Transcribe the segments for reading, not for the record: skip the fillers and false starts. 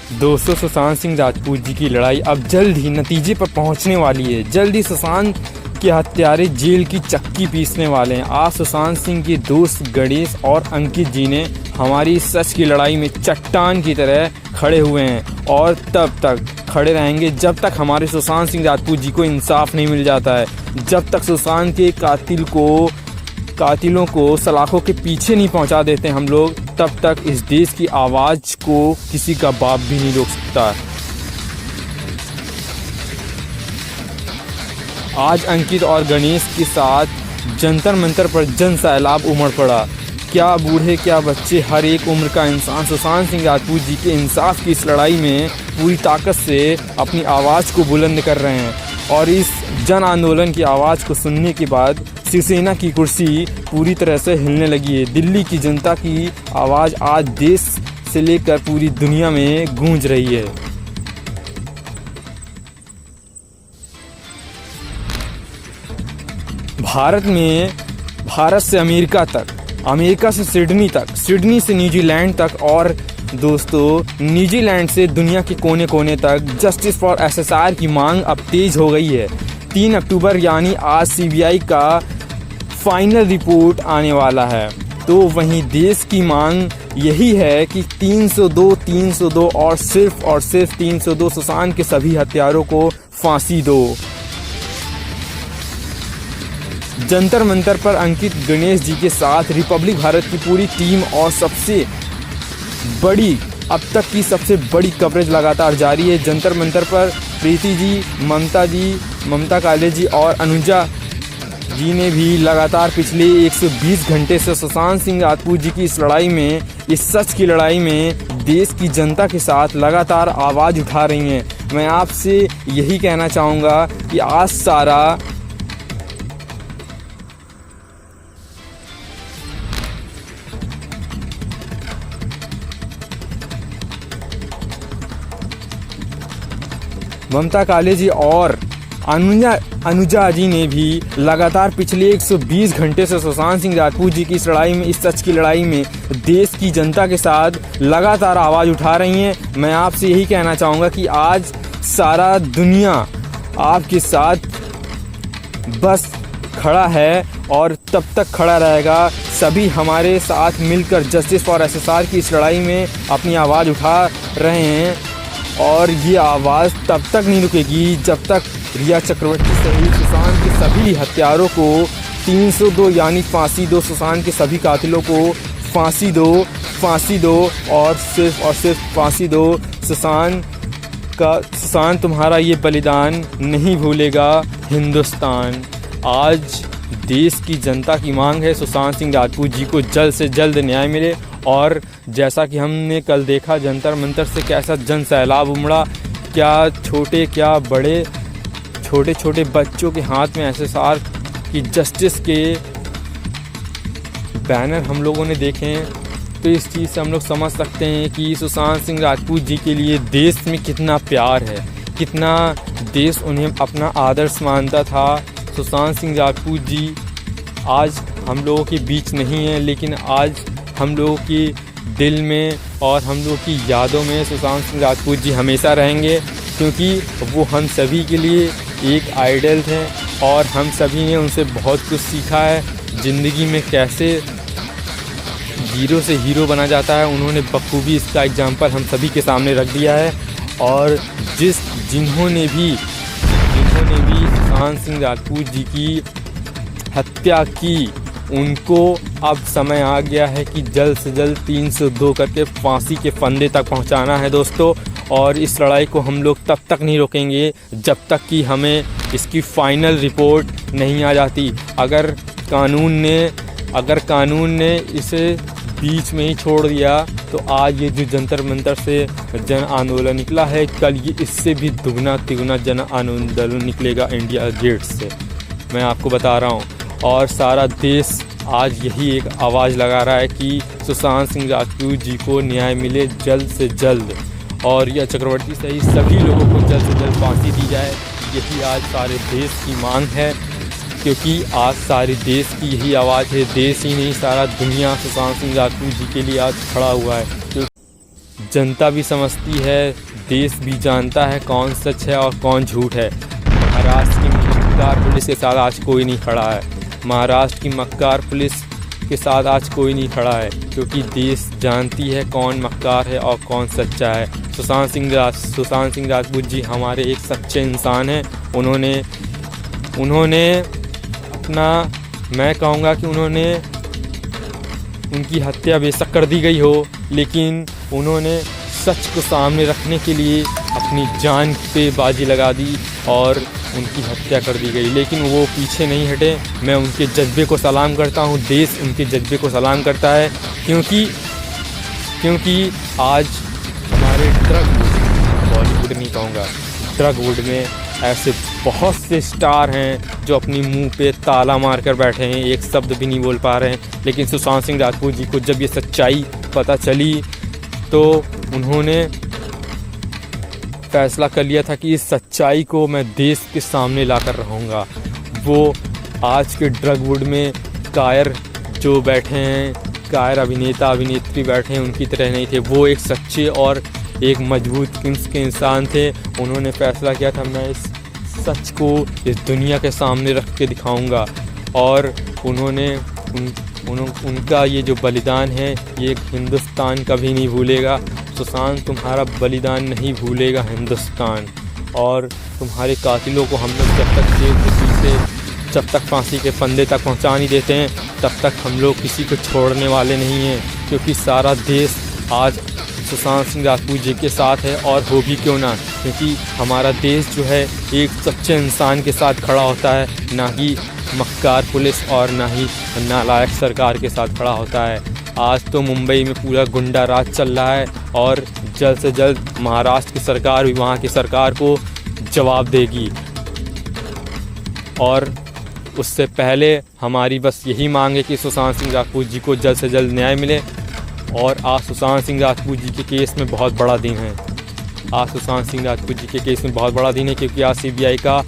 दोस्तों, सुशांत सिंह राजपूत जी की लड़ाई अब जल्द ही नतीजे पर पहुंचने वाली है। जल्द ही सुशांत के हत्यारे जेल की चक्की पीसने वाले हैं। आज सुशांत सिंह के दोस्त गणेश और अंकित जी ने हमारी सच की लड़ाई में चट्टान की तरह खड़े हुए हैं और तब तक खड़े रहेंगे जब तक हमारे सुशांत सिंह राजपूत जी को इंसाफ नहीं मिल जाता है। जब तक सुशांत के कातिलों को सलाखों के पीछे नहीं पहुंचा देते हम लोग, तब तक इस देश की आवाज़ को किसी का बाप भी नहीं रोक सकता। आज अंकित और गणेश के साथ जंतर मंतर पर जन सैलाब उमड़ पड़ा। क्या बूढ़े क्या बच्चे, हर एक उम्र का इंसान सुशांत सिंह राजपूत जी के इंसाफ की इस लड़ाई में पूरी ताकत से अपनी आवाज़ को बुलंद कर रहे हैं। और इस जन आंदोलन की आवाज़ को सुनने के बाद शिवसेना की कुर्सी पूरी तरह से हिलने लगी है। दिल्ली की जनता की आवाज़ आज देश से लेकर पूरी दुनिया में गूंज रही है। भारत से अमेरिका तक, अमेरिका से सिडनी तक, सिडनी से न्यूजीलैंड तक और दोस्तों न्यूजीलैंड से दुनिया के कोने कोने तक जस्टिस फॉर एसएसआर की मांग अब तेज हो गई है। 3 अक्टूबर यानी आज सीबीआई का फाइनल रिपोर्ट आने वाला है। तो वहीं देश की मांग यही है कि 302 और सिर्फ 302 सुशांत के सभी हत्यारों को फांसी दो। जंतर मंतर पर अंकित गणेश जी के साथ रिपब्लिक भारत की पूरी टीम और अब तक की सबसे बड़ी कवरेज लगातार जारी है। जंतर मंतर पर प्रीति जी, ममता काले जी और अनुजा जी ने भी लगातार पिछले 120 घंटे से सुशांत सिंह राजपूत जी की इस लड़ाई में, इस सच की लड़ाई में देश की जनता के साथ लगातार आवाज़ उठा रही हैं। मैं आपसे यही कहना चाहूँगा कि आज सारा ममता काले जी और अनुजा जी ने भी लगातार पिछले 120 घंटे से सुशांत सिंह राजपूत जी की इस लड़ाई में, इस सच की लड़ाई में देश की जनता के साथ लगातार आवाज़ उठा रही हैं। मैं आपसे यही कहना चाहूँगा कि आज सारा दुनिया आपके साथ बस खड़ा है और तब तक खड़ा रहेगा। सभी हमारे साथ मिलकर जस्टिस फॉर एसएसआर की इस लड़ाई में अपनी आवाज़ उठा रहे हैं और ये आवाज़ तब तक नहीं रुकेगी जब तक रिया चक्रवर्ती सहित सुशांत के सभी हत्यारों को 302 यानी फांसी दो। सुशांत के सभी कातिलों को फांसी दो और सिर्फ फांसी दो। सुशांत तुम्हारा ये बलिदान नहीं भूलेगा हिंदुस्तान। आज देश की जनता की मांग है सुशांत सिंह राजपूत जी को जल्द से जल्द न्याय मिले। और जैसा कि हमने कल देखा जंतर मंतर से कैसा जन सैलाब उमड़ा, क्या छोटे क्या बड़े, छोटे छोटे बच्चों के हाथ में एसएसआर की जस्टिस के बैनर हम लोगों ने देखे हैं। तो इस चीज़ से हम लोग समझ सकते हैं कि सुशांत सिंह राजपूत जी के लिए देश में कितना प्यार है, कितना देश उन्हें अपना आदर्श मानता था। सुशांत सिंह राजपूत जी आज हम लोगों के बीच नहीं है, लेकिन आज हम लोगों की दिल में और हम लोगों की यादों में सुशांत सिंह राजपूत जी हमेशा रहेंगे, क्योंकि वो हम सभी के लिए एक आइडल थे और हम सभी ने उनसे बहुत कुछ सीखा है। ज़िंदगी में कैसे जीरो से हीरो बना जाता है, उन्होंने बखूबी इसका एग्जाम्पल हम सभी के सामने रख दिया है। और जिन्होंने भी सुशांत सिंह राजपूत जी की हत्या की, उनको अब समय आ गया है कि जल्द से जल्द 302 करके फांसी के फंदे तक पहुंचाना है दोस्तों। और इस लड़ाई को हम लोग तब तक नहीं रोकेंगे जब तक कि हमें इसकी फाइनल रिपोर्ट नहीं आ जाती। अगर कानून ने इसे बीच में ही छोड़ दिया तो आज ये जो जंतर मंतर से जन आंदोलन निकला है, कल ये इससे भी दुगना तिगुना जन आंदोलन निकलेगा इंडिया गेट से, मैं आपको बता रहा हूँ। और सारा देश आज यही एक आवाज़ लगा रहा है कि सुशांत सिंह राजपूत जी को न्याय मिले जल्द से जल्द और रिया चक्रवर्ती सहित सभी लोगों को जल्द से जल्द फांसी दी जाए। यही आज सारे देश की मांग है, क्योंकि आज सारे देश की यही आवाज़ है। देश ही नहीं, सारा दुनिया सुशांत सिंह राजपूत जी के लिए आज खड़ा हुआ है। जनता भी समझती है, देश भी जानता है कौन सच है और कौन झूठ है। महाराष्ट्र की मक्कार पुलिस के साथ आज कोई नहीं खड़ा है। महाराष्ट्र की मक्कार पुलिस के साथ आज कोई नहीं खड़ा है, क्योंकि देश जानती है कौन मक्कार है और कौन सच्चा है। सुशांत सिंह राजपूत जी हमारे एक सच्चे इंसान हैं। उन्होंने अपना, मैं कहूँगा कि उनकी हत्या बेशक कर दी गई हो, लेकिन उन्होंने सच को सामने रखने के लिए अपनी जान पे बाजी लगा दी और उनकी हत्या कर दी गई, लेकिन वो पीछे नहीं हटे। मैं उनके जज्बे को सलाम करता हूँ, देश उनके जज्बे को सलाम करता है, क्योंकि आज हमारे बॉलीवुड नहीं कहूँगा, ड्रगवुड में ऐसे बहुत से स्टार हैं जो अपनी मुंह पे ताला मार कर बैठे हैं, एक शब्द भी नहीं बोल पा रहे हैं। लेकिन सुशांत सिंह राजपूत जी को जब ये सच्चाई पता चली तो उन्होंने फैसला कर लिया था कि इस सच्चाई को मैं देश के सामने लाकर रहूँगा। वो आज के ड्रगवुड में कायर जो बैठे हैं, कायर अभिनेता अभिनेत्री बैठे हैं, उनकी तरह नहीं थे। वो एक सच्चे और एक मजबूत किस्म के इंसान थे। उन्होंने फैसला किया था मैं इस सच को इस दुनिया के सामने रख के दिखाऊंगा, और उनका ये जो बलिदान है ये हिंदुस्तान कभी नहीं भूलेगा। सुशांत, तुम्हारा बलिदान नहीं भूलेगा हिंदुस्तान, और तुम्हारे कातिलों को हम लोग जब तक जेल के पीछे, जब तक फांसी के फंदे तक पहुंचा नहीं देते हैं, तब तक हम लोग किसी को छोड़ने वाले नहीं हैं, क्योंकि सारा देश आज सुशांत सिंह राजपूत जी के साथ है। और हो भी क्यों ना, क्योंकि हमारा देश जो है एक सच्चे इंसान के साथ खड़ा होता है, ना कि मक्कार पुलिस और ना ही नालायक सरकार के साथ खड़ा होता है। आज तो मुंबई में पूरा गुंडा राज चल रहा है, और जल्द से जल्द महाराष्ट्र की सरकार भी वहाँ की सरकार को जवाब देगी। और उससे पहले हमारी बस यही मांग है कि सुशांत सिंह राजपूत जी को जल्द से जल्द न्याय मिले। और आज सुशांत सिंह राजपूत जी के केस में बहुत बड़ा दिन है। आज सुशांत सिंह राजपूत जी के केस में बहुत बड़ा दिन है, क्योंकि आज CBI का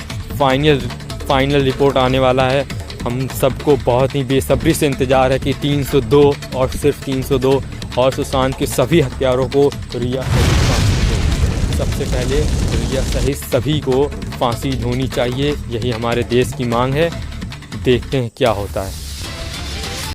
फाइनल रिपोर्ट आने वाला है। हम सबको बहुत ही बेसब्री से इंतज़ार है कि 302 और सिर्फ 302 और सुशांत के सभी हत्यारों को रिया सहित फांसी दो। सबसे पहले रिया सहित सभी को फांसी होनी चाहिए, यही हमारे देश की मांग है। देखते हैं क्या होता है।